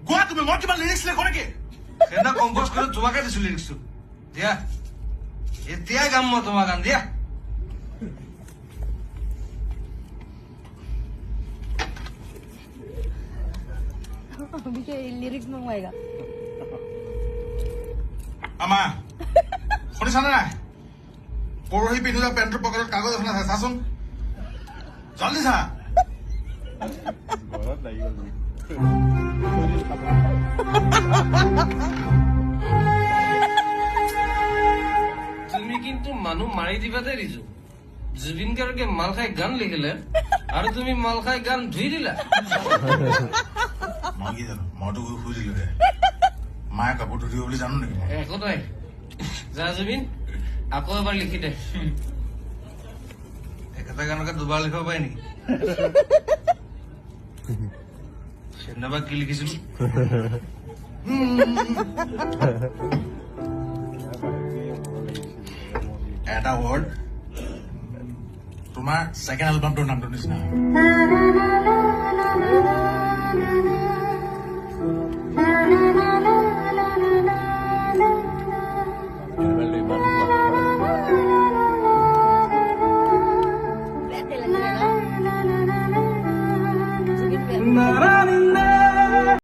গোৱা তুমি মই কিবা লিৰিক্স লিখো নেকি সেইদিনা কম্প'জ কৰি তোমাকে দিছো লিৰিক্সটো দিয়া এতিয়াই গাম মই তোমাৰ গান দিয়া अभी क्या लिरिक्स मंगवाएगा আমা শুনিছানে নাই পৰহি পিন্ধি যোৱা পেণ্টটোৰ পকেটত কাগজ এখন আছে চাচোন জলদি চা ঘৰত লাগি গ'ল তুমি কিন্তু মানুহ মাৰি দিবাতে দিছো জুবিন গাৰ্গে মাল খাই গান লিখিলে আৰু তুমি মাল খাই গান ধুই দিলা মই কি জানো মইতো গৈ শুই দিলোগে মায়ে কাপোৰ ধুই দিব বুলি জানো নেকি মই একো নাই যা জুবিন আকৌ এবাৰ লিখি দে একেটা গানকে দুবাৰ লিখিব পাৰি নেকি সেইদিনাবা কি লিখিছিলো এটা ৱৰ্ড তোমাৰ ছেকেণ্ড এলবামটোৰ নামটোৰ নিচিনা